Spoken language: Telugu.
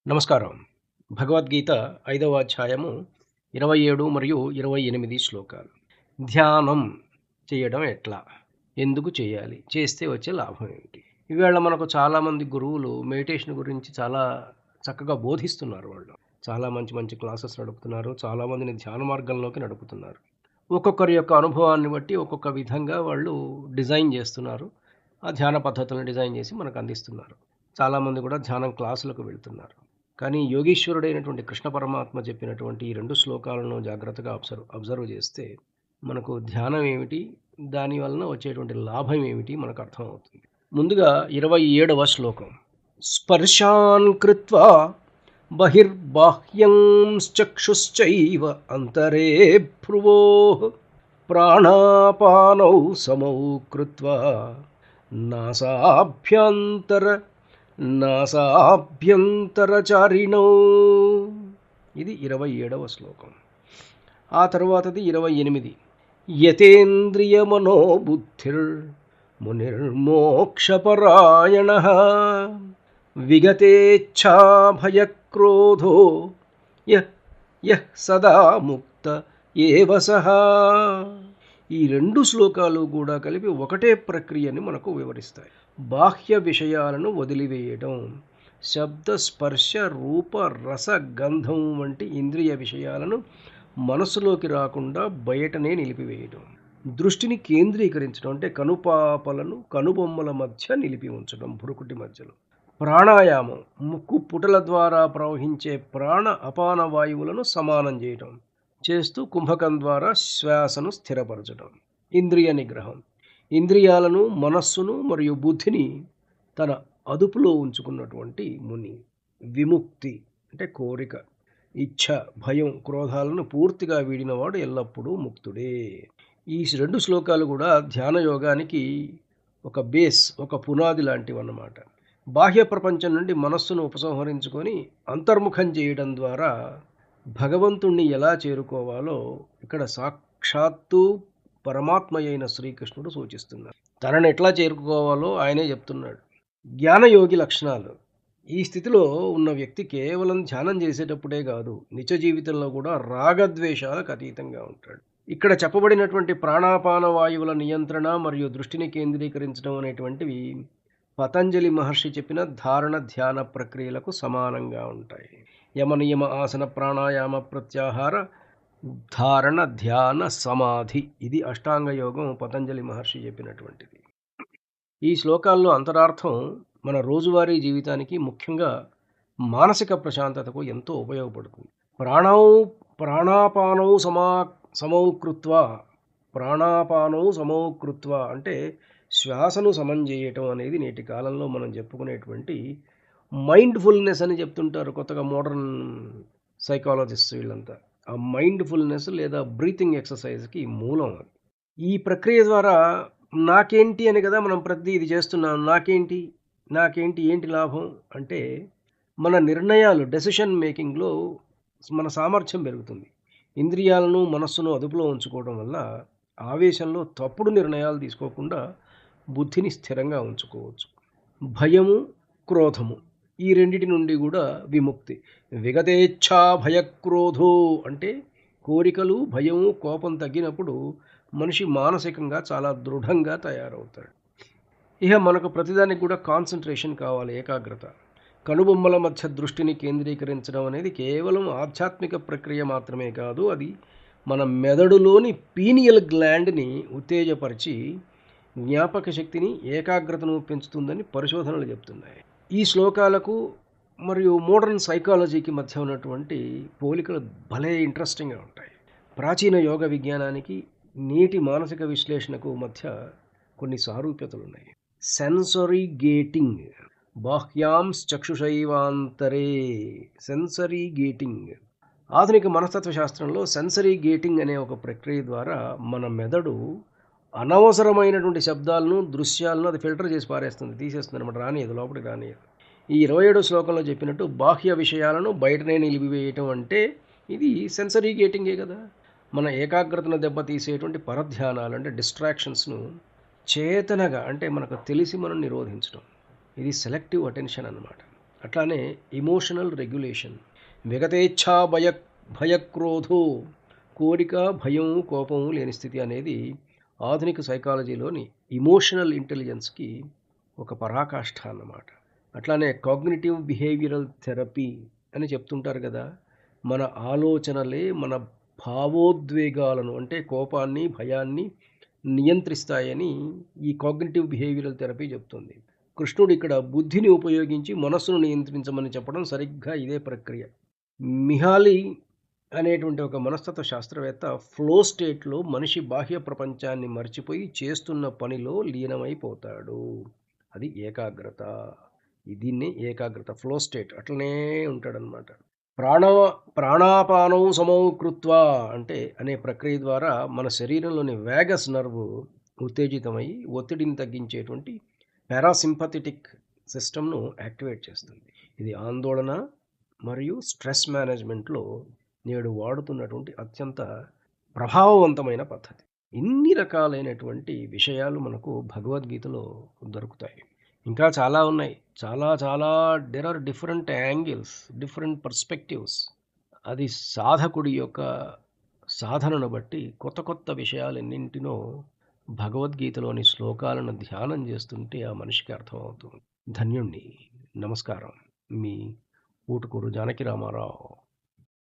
నమస్కారం. భగవద్గీత 5వ అధ్యాయము 27 మరియు 28 శ్లోకాలు. ధ్యానం చేయడం ఎట్లా? ఎందుకు చేయాలి? చేస్తే వచ్చే లాభం ఏమిటి? ఇవాళ మనకు చాలామంది గురువులు మెడిటేషన్ గురించి చాలా చక్కగా బోధిస్తున్నారు వాళ్ళు. చాలా మంచి మంచి క్లాసెస్ నడుపుతున్నారు. చాలామందిని ధ్యాన మార్గంలోకి నడుపుతున్నారు. ఒక్కొక్కరి యొక్క అనుభవాన్ని బట్టి ఒక్కొక్క విధంగా వాళ్ళు డిజైన్ చేస్తున్నారు. ఆ ధ్యాన పద్ధతులను డిజైన్ చేసి మనకు అందిస్తున్నారు. చాలామంది కూడా ధ్యానం క్లాసులకు వెళ్తున్నారు. కానీ యోగీశ్వరుడైనటువంటి కృష్ణ పరమాత్మ చెప్పినటువంటి ఈ 2 శ్లోకాలను జాగ్రత్తగా అబ్జర్వ్ చేస్తే మనకు ధ్యానం ఏమిటి? దాని వలన వచ్చేటువంటి లాభం ఏమిటి మనకు అర్థమవుతుంది. ముందుగా 27వ శ్లోకం. స్పర్శాన్ కృత్వా బహిర్బాహ్యంశ్చక్షుశ్చైవ అంతరే భ్రువోః ప్రాణాపానౌ సమౌ కృత్వా నాసాభ్యంతరచారిణౌ. ఇది 27వ శ్లోకం. ఆ తరువాతది 28. యతేంద్రియమనోబుద్ధిర్ మునిర్మోక్షపరాయణః విగతేచ్ఛాభయక్రోధో యః సదా ముక్త ఏవ సః. ఈ 2 శ్లోకాలు కూడా కలిపి ఒకటే ప్రక్రియని మనకు వివరిస్తాయి. బాహ్య విషయాలను వదిలివేయడం, శబ్ద స్పర్శ రూప రస గంధం వంటి ఇంద్రియ విషయాలను మనసులోకి రాకుండా బయటనే నిలిపివేయడం, దృష్టిని కేంద్రీకరించడం అంటే కనుపాపలను కనుబొమ్మల మధ్య నిలిపి ఉంచడం, భురుకుటి మధ్యలో. ప్రాణాయామం ముక్కు పుటల ద్వారా ప్రవహించే ప్రాణ అపాన వాయువులను సమానం చేయడం చేస్తూ కుంభకం ద్వారా శ్వాసను స్థిరపరచడం. ఇంద్రియ నిగ్రహం ఇంద్రియాలను మనస్సును మరియు బుద్ధిని తన అదుపులో ఉంచుకున్నటువంటి ముని. విముక్తి అంటే కోరిక, ఇచ్ఛ, భయం, క్రోధాలను పూర్తిగా వీడినవాడు ఎల్లప్పుడూ ముక్తుడే. ఈ 2 శ్లోకాలు కూడా ధ్యాన యోగానికి ఒక బేస్, ఒక పునాది లాంటివన్నమాట. బాహ్య ప్రపంచం నుండి మనస్సును ఉపసంహరించుకొని అంతర్ముఖం చేయడం ద్వారా భగవంతుణ్ణి ఎలా చేరుకోవాలో ఇక్కడ సాక్షాత్తు పరమాత్మ అయిన శ్రీకృష్ణుడు సూచిస్తున్నారు. తనను ఎట్లా చేరుకోవాలో ఆయనే చెప్తున్నాడు. జ్ఞానయోగి లక్షణాలు. ఈ స్థితిలో ఉన్న వ్యక్తి కేవలం ధ్యానం చేసేటప్పుడే కాదు, నిజ జీవితంలో కూడా రాగద్వేషాలకు అతీతంగా ఉంటాడు. ఇక్కడ చెప్పబడినటువంటి ప్రాణాపాన వాయువుల నియంత్రణ మరియు దృష్టిని కేంద్రీకరించడం అనేటువంటివి పతంజలి మహర్షి చెప్పిన ధారణ ధ్యాన ప్రక్రియలకు సమానంగా ఉంటాయి. యమనియమ ఆసన ప్రాణాయామ ప్రత్యాహార ధారణ ధ్యాన సమాధి, ఇది అష్టాంగ యోగం పతంజలి మహర్షి చెప్పినటువంటిది. ఈ శ్లోకాల్లో అంతరార్థం మన రోజువారీ జీవితానికి, ముఖ్యంగా మానసిక ప్రశాంతతకు ఎంతో ఉపయోగపడుతుంది. ప్రాణాపానౌ సమౌ కృత్వా అంటే శ్వాసను సమం చేయటం అనేది నేటి కాలంలో మనం చెప్పుకునేటువంటి మైండ్ఫుల్నెస్ అని చెప్తుంటారు కొత్తగా మోడర్న్ సైకాలజిస్ట్ వీళ్ళంతా. ఆ మైండ్ఫుల్నెస్ లేదా బ్రీతింగ్ ఎక్సర్సైజ్కి మూలం అది. ఈ ప్రక్రియ ద్వారా నాకేంటి అని కదా మనం ప్రతి ఇది చేస్తున్నాం. నాకేంటి ఏంటి లాభం అంటే మన నిర్ణయాలు, డెసిషన్ మేకింగ్లో మన సామర్థ్యం పెరుగుతుంది. ఇంద్రియాలను మనస్సును అదుపులో ఉంచుకోవడం వల్ల ఆవేశంలో తప్పుడు నిర్ణయాలు తీసుకోకుండా బుద్ధిని స్థిరంగా ఉంచుకోవచ్చు. భయము, క్రోధము ఈ రెండిటి నుండి కూడా విముక్తి. విగతేచ్ఛా భయక్రోధో అంటే కోరికలు, భయము, కోపం తగ్గినప్పుడు మనిషి మానసికంగా చాలా దృఢంగా తయారవుతాడు. ఇక మనకు ప్రతిదానికి కూడా కాన్సన్ట్రేషన్ కావాలి, ఏకాగ్రత. కనుబొమ్మల మధ్య దృష్టిని కేంద్రీకరించడం అనేది కేవలం ఆధ్యాత్మిక ప్రక్రియ మాత్రమే కాదు, అది మన మెదడులోని పీనియల్ గ్లాండ్ని ఉత్తేజపరిచి జ్ఞాపక శక్తిని, ఏకాగ్రతను పెంచుతుందని పరిశోధనలు చెప్తున్నాయి. ఈ శ్లోకాలకు మరియు మోడర్న్ సైకాలజీకి మధ్య ఉన్నటువంటి పోలికలు భలే ఇంట్రెస్టింగ్గా ఉంటాయి. ప్రాచీన యోగ విజ్ఞానానికి, నేటి మానసిక విశ్లేషణకు మధ్య కొన్ని సారూప్యతలు ఉన్నాయి. సెన్సరీ గేటింగ్, బాహ్యాంశ్చక్షుషైవాంతరే. సెన్సరీ గేటింగ్ ఆధునిక మనస్తత్వ శాస్త్రంలో సెన్సరీ గేటింగ్ అనే ఒక ప్రక్రియ ద్వారా మన మెదడు అనవసరమైనటువంటి శబ్దాలను, దృశ్యాలను అది ఫిల్టర్ చేసి పారేస్తుంది, తీసేస్తుంది అనమాట. రానియదు, లోపలికి రానియదు. ఈ 27వ శ్లోకంలో చెప్పినట్టు బాహ్య విషయాలను బయటనే నిలిపివేయటం అంటే ఇది సెన్సరీ గేటింగే కదా. మన ఏకాగ్రతను దెబ్బతీసేటువంటి పరధ్యానాలు అంటే డిస్ట్రాక్షన్స్ను చేతనగా అంటే మనకు తెలిసి మనం నిరోధించడం. ఇది సెలెక్టివ్ అటెన్షన్ అన్నమాట. అట్లానే ఎమోషనల్ రెగ్యులేషన్. విగతేచ్ఛా భయక్రోధో, కోరిక, భయం, కోపము లేని స్థితి అనేది ఆధునిక సైకాలజీలోని ఇమోషనల్ ఇంటెలిజెన్స్కి ఒక పరాకాష్ఠ అన్నమాట. అట్లానే కాగ్నిటివ్ బిహేవియరల్ థెరపీ అని చెప్తుంటారు కదా. మన ఆలోచనలే మన భావోద్వేగాలను అంటే కోపాన్ని, భయాన్ని నియంత్రిస్తాయని ఈ కాగ్నిటివ్ బిహేవియరల్ థెరపీ చెప్తుంది. కృష్ణుడు ఇక్కడ బుద్ధిని ఉపయోగించి మనస్సును నియంత్రించమని చెప్పడం సరిగ్గా ఇదే ప్రక్రియ. మిహాలీ అనేటువంటి ఒక మనస్తత్వ శాస్త్రవేత్త ఫ్లో స్టేట్లో మనిషి బాహ్య ప్రపంచాన్ని మర్చిపోయి చేస్తున్న పనిలో లీనమైపోతాడు. అది ఏకాగ్రత. దీన్ని ఏకాగ్రత ఫ్లో స్టేట్ అట్లనే ఉంటాడనమాట. ప్రాణాపానం సమౌ కృత్వా అంటే అనే ప్రక్రియ ద్వారా మన శరీరంలోని వేగస్ నర్వ్ ఉత్తేజితమై ఒత్తిడిని తగ్గించేటువంటి పారాసింపథెటిక్ సిస్టమ్ను యాక్టివేట్ చేస్తుంది. ఇది ఆందోళన మరియు స్ట్రెస్ మేనేజ్మెంట్లో నేడు వాడుతున్నటువంటి అత్యంత ప్రభావవంతమైన పద్ధతి. ఇన్ని రకాలైనటువంటి విషయాలు మనకు భగవద్గీతలో దొరుకుతాయి. ఇంకా చాలా ఉన్నాయి. చాలా చాలా there are different angles, different perspectives. అది సాధకుడి యొక్క సాధనను బట్టి కొత్త కొత్త విషయాలన్నింటినో భగవద్గీతలోని శ్లోకాలను ధ్యానం చేస్తుంటే ఆ మనిషికి అర్థమవుతుంది. ధన్యుణ్ణి. నమస్కారం. మీ ఊటుకూరు జానకి రామారావు.